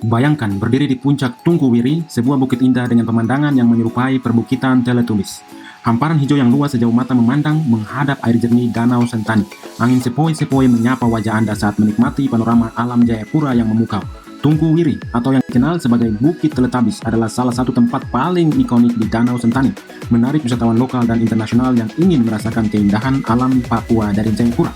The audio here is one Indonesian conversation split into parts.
Bayangkan berdiri di puncak Tungku Wiri, sebuah bukit indah dengan pemandangan yang menyerupai perbukitan Teletubbis. Hamparan hijau yang luas sejauh mata memandang menghadap air jernih Danau Sentani. Angin sepoi-sepoi menyapa wajah Anda saat menikmati panorama alam Jayapura yang memukau. Tungku Wiri, atau yang dikenal sebagai Bukit Teletabis, adalah salah satu tempat paling ikonik di Danau Sentani, menarik wisatawan lokal dan internasional yang ingin merasakan keindahan alam Papua dari Jayapura.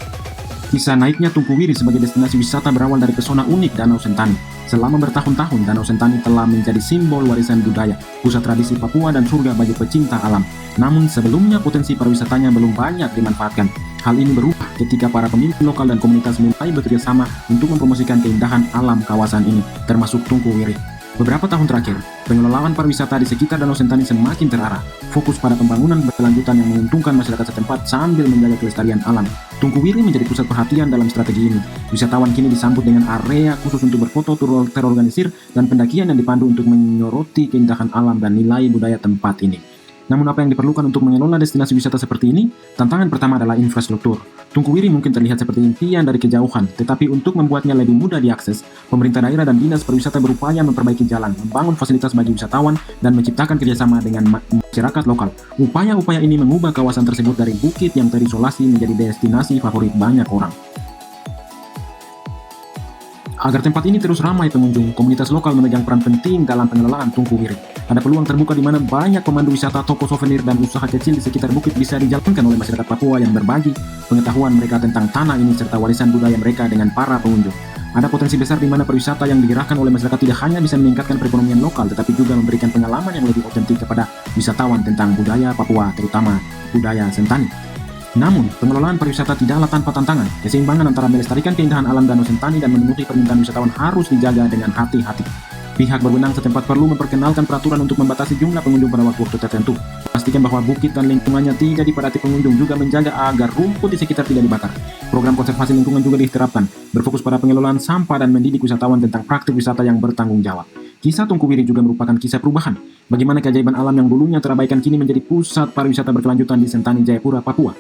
Kisah naiknya Tungku Wiri sebagai destinasi wisata berawal dari pesona unik Danau Sentani. Selama bertahun-tahun, Danau Sentani telah menjadi simbol warisan budaya, pusat tradisi Papua dan surga bagi pecinta alam. Namun sebelumnya potensi pariwisatanya belum banyak dimanfaatkan. Hal ini berubah ketika para pemimpin lokal dan komunitas mulai bekerja sama untuk mempromosikan keindahan alam kawasan ini, termasuk Tungku Wiri. Beberapa tahun terakhir, pengelolaan pariwisata di sekitar Danau Sentani semakin terarah, fokus pada pembangunan berkelanjutan yang menguntungkan masyarakat setempat sambil menjaga kelestarian alam. Tungku Wiri menjadi pusat perhatian dalam strategi ini. Wisatawan kini disambut dengan area khusus untuk berfoto terorganisir dan pendakian yang dipandu untuk menyoroti keindahan alam dan nilai budaya tempat ini. Namun apa yang diperlukan untuk mengelola destinasi wisata seperti ini? Tantangan pertama adalah infrastruktur. Tungku Wiri mungkin terlihat seperti impian dari kejauhan, tetapi untuk membuatnya lebih mudah diakses, pemerintah daerah dan dinas pariwisata berupaya memperbaiki jalan, membangun fasilitas bagi wisatawan, dan menciptakan kerjasama dengan masyarakat lokal. Upaya-upaya ini mengubah kawasan tersebut dari bukit yang terisolasi menjadi destinasi favorit banyak orang. Agar tempat ini terus ramai pengunjung, komunitas lokal memegang peran penting dalam pengelolaan Tungku Wiri. Ada peluang terbuka di mana banyak pemandu wisata, toko souvenir, dan usaha kecil di sekitar bukit bisa dijalankan oleh masyarakat Papua yang berbagi pengetahuan mereka tentang tanah ini serta warisan budaya mereka dengan para pengunjung. Ada potensi besar di mana pariwisata yang digerakkan oleh masyarakat tidak hanya bisa meningkatkan perekonomian lokal, tetapi juga memberikan pengalaman yang lebih otentik kepada wisatawan tentang budaya Papua, terutama budaya Sentani. Namun, pengelolaan pariwisata tidaklah tanpa tantangan. Keseimbangan antara melestarikan keindahan alam Danau Sentani dan memenuhi permintaan wisatawan harus dijaga dengan hati-hati. Pihak berwenang setempat perlu memperkenalkan peraturan untuk membatasi jumlah pengunjung pada waktu tertentu. Pastikan bahwa bukit dan lingkungannya tidak dipadati pengunjung, juga menjaga agar rumput di sekitar tidak dibakar. Program konservasi lingkungan juga diterapkan, berfokus pada pengelolaan sampah dan mendidik wisatawan tentang praktik wisata yang bertanggung jawab. Kisah Tungku Wiri juga merupakan kisah perubahan. Bagaimana keajaiban alam yang dulunya terabaikan kini menjadi pusat pariwisata berkelanjutan di Sentani, Jayapura, Papua.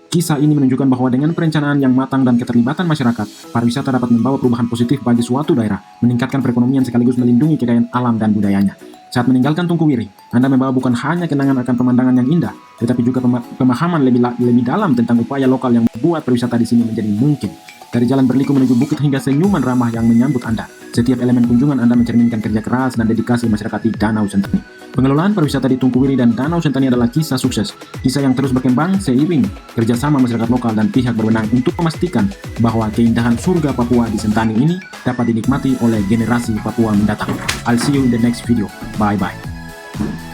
Kisah ini menunjukkan bahwa dengan perencanaan yang matang dan keterlibatan masyarakat, pariwisata dapat membawa perubahan positif bagi suatu daerah, meningkatkan perekonomian sekaligus melindungi kekayaan alam dan budayanya. Saat meninggalkan Tungku Wiri, Anda membawa bukan hanya kenangan akan pemandangan yang indah, tetapi juga pemahaman lebih dalam tentang upaya lokal yang membuat pariwisata di sini menjadi mungkin. Dari jalan berliku menuju bukit hingga senyuman ramah yang menyambut Anda, setiap elemen kunjungan Anda mencerminkan kerja keras dan dedikasi masyarakat di Danau Sentani. Pengelolaan pariwisata di Tungku Wiri dan Danau Sentani adalah kisah sukses, kisah yang terus berkembang seiring kerjasama masyarakat lokal dan pihak berwenang untuk memastikan bahwa keindahan surga Papua di Sentani ini dapat dinikmati oleh generasi Papua mendatang. I'll see you in the next video. Bye-bye.